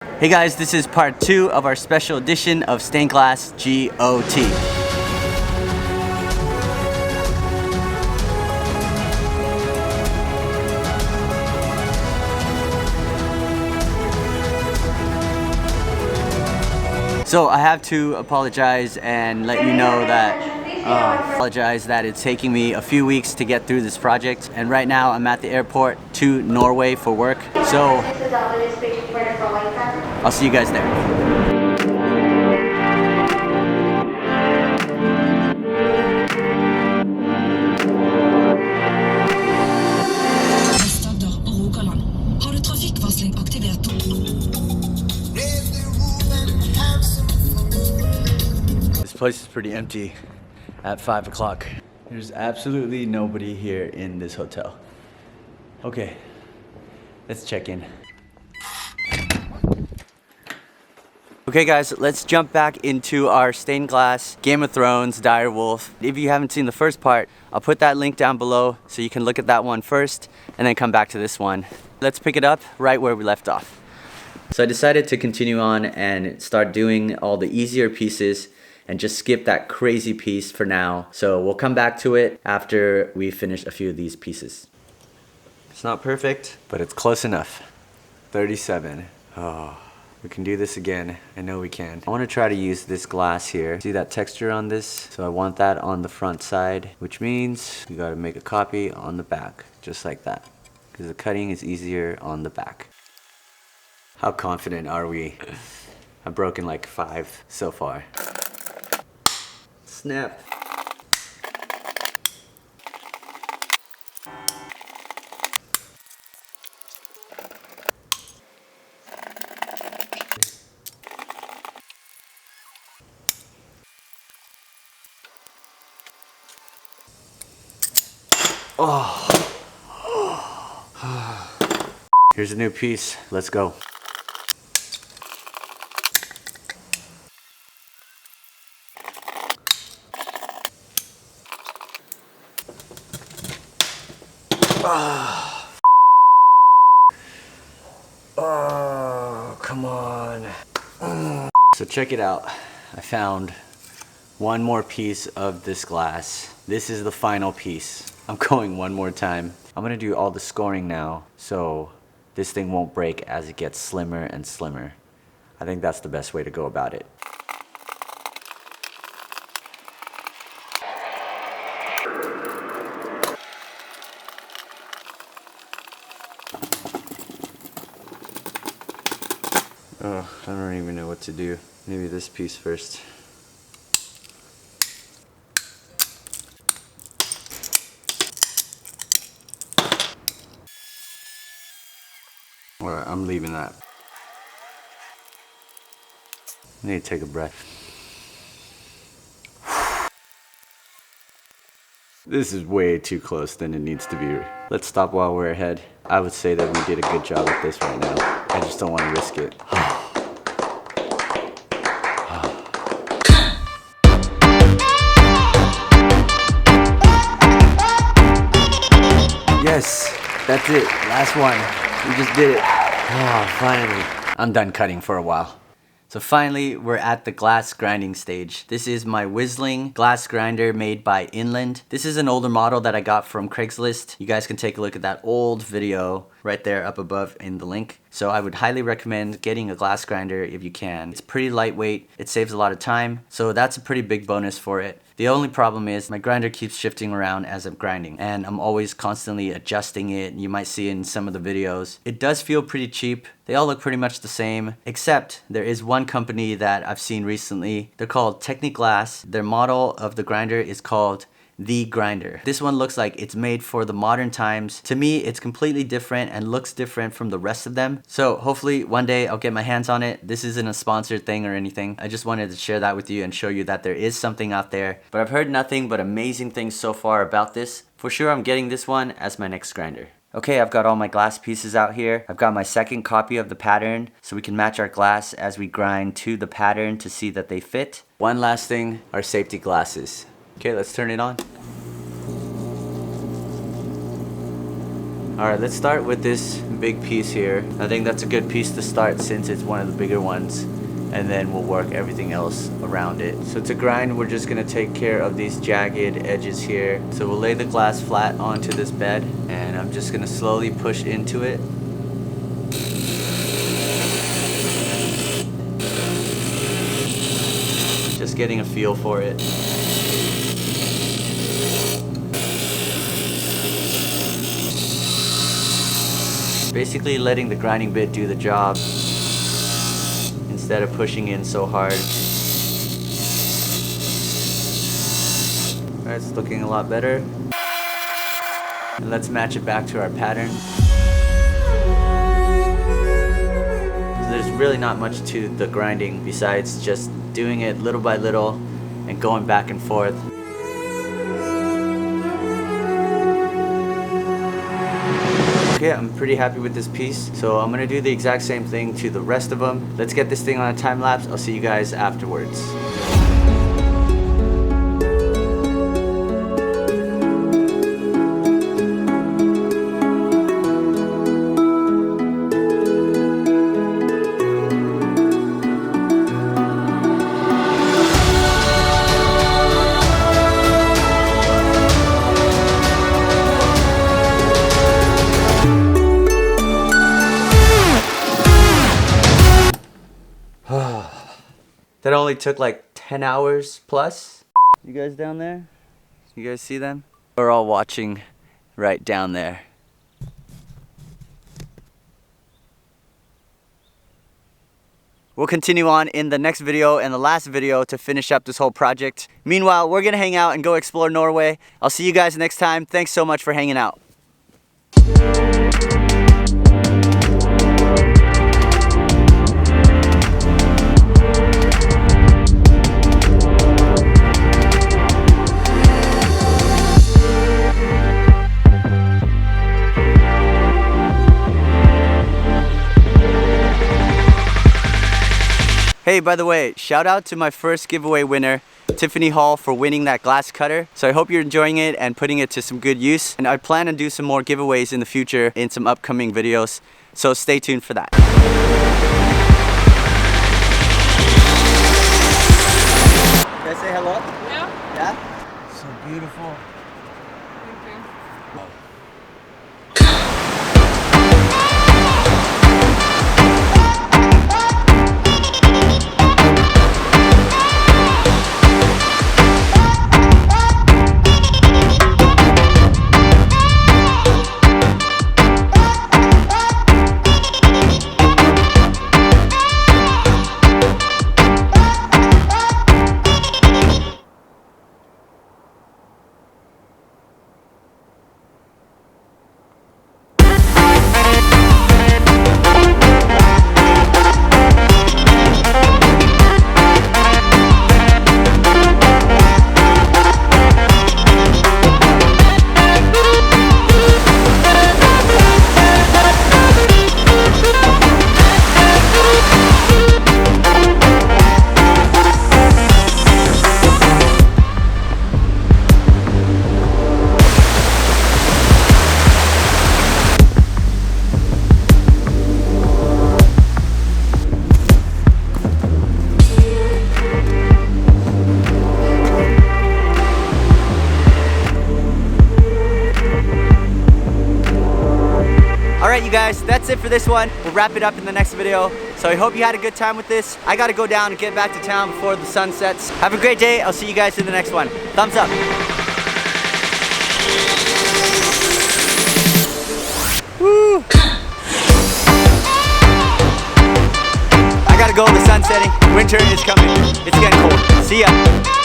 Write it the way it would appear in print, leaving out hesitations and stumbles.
Hey guys, this is part 2 of our special edition of Stained Glass GOT. So I have to apologize and let you know that it's taking me a few weeks to get through this project, and right now I'm at the airport to Norway for work. So I'll see you guys there. This place is pretty empty at 5 o'clock. There's absolutely nobody here in this hotel. Okay, let's check in. Okay guys, let's jump back into our stained glass Game of Thrones Direwolf. If you haven't seen the first part, I'll put that link down below so you can look at that one first and then come back to this one. Let's pick it up right where we left off. So I decided to continue on and start doing all the easier pieces and just skip that crazy piece for now. So we'll come back to it after we finish a few of these pieces. It's not perfect, but it's close enough. 37. Oh, we can do this again. I know we can. I want to try to use this glass here. See that texture on this? So I want that on the front side, which means you gotta make a copy on the back, just like that. Because the cutting is easier on the back. How confident are we? I've broken like 5 so far. Snap. Oh. Here's a new piece. Let's go. Oh, come on. So check it out. I found one more piece of this glass. This is the final piece. I'm going one more time. I'm gonna do all the scoring now, so this thing won't break as it gets slimmer and slimmer. I think that's the best way to go about it. Oh, I don't even know what to do. Maybe this piece first. Alright, I'm leaving that. I need to take a breath. This is way too close than it needs to be. Let's stop while we're ahead. I would say that we did a good job at this right now. I just don't want to risk it. Yes, that's it. Last one. We just did it. Oh, finally. I'm done cutting for a while. So finally, we're at the glass grinding stage. This is my Whistling glass grinder made by Inland. This is an older model that I got from Craigslist. You guys can take a look at that old video right there up above in the link. So I would highly recommend getting a glass grinder if you can. It's pretty lightweight, it saves a lot of time, so that's a pretty big bonus for it. The only problem is my grinder keeps shifting around as I'm grinding, and I'm always constantly adjusting it. You might see in some of the videos. It does feel pretty cheap. They all look pretty much the same, except there is one company that I've seen recently. They're called stainedglass. Their model of the grinder is called the grinder. This one looks like it's made for the modern times. To me, it's completely different and looks different from the rest of them. So hopefully one day I'll get my hands on it. This isn't a sponsored thing or anything. I just wanted to share that with you and show you that there is something out there. But I've heard nothing but amazing things so far about this. For sure, I'm getting this one as my next grinder. Okay, I've got all my glass pieces out here. I've got my second copy of the pattern so we can match our glass as we grind to the pattern to see that they fit. One last thing, our safety glasses. Okay, let's turn it on. Alright, let's start with this big piece here. I think that's a good piece to start since it's one of the bigger ones. And then we'll work everything else around it. So to grind, we're just gonna take care of these jagged edges here. So we'll lay the glass flat onto this bed, and I'm just gonna slowly push into it. Just getting a feel for it. Basically letting the grinding bit do the job instead of pushing in so hard. Alright, it's looking a lot better. And let's match it back to our pattern. So there's really not much to the grinding besides just doing it little by little and going back and forth. Okay, I'm pretty happy with this piece, so I'm gonna do the exact same thing to the rest of them. Let's get this thing on a time lapse. I'll see you guys afterwards. That only took like 10 hours plus. You guys down there? You guys see them? We're all watching right down there. We'll continue on in the next video and the last video to finish up this whole project. Meanwhile, we're gonna hang out and go explore Norway. I'll see you guys next time. Thanks so much for hanging out. Hey, by the way, shout out to my first giveaway winner, Tiffany Hall, for winning that glass cutter. So I hope you're enjoying it and putting it to some good use. And I plan to do some more giveaways in the future in some upcoming videos. So stay tuned for that. Can I say hello? Yeah. Yeah? So beautiful. Alright you guys, that's it for this one. We'll wrap it up in the next video. So I hope you had a good time with this. I gotta go down and get back to town before the sun sets. Have a great day. I'll see you guys in the next one. Thumbs up. Woo! I gotta go, the sun's setting. Winter is coming. It's getting cold. See ya.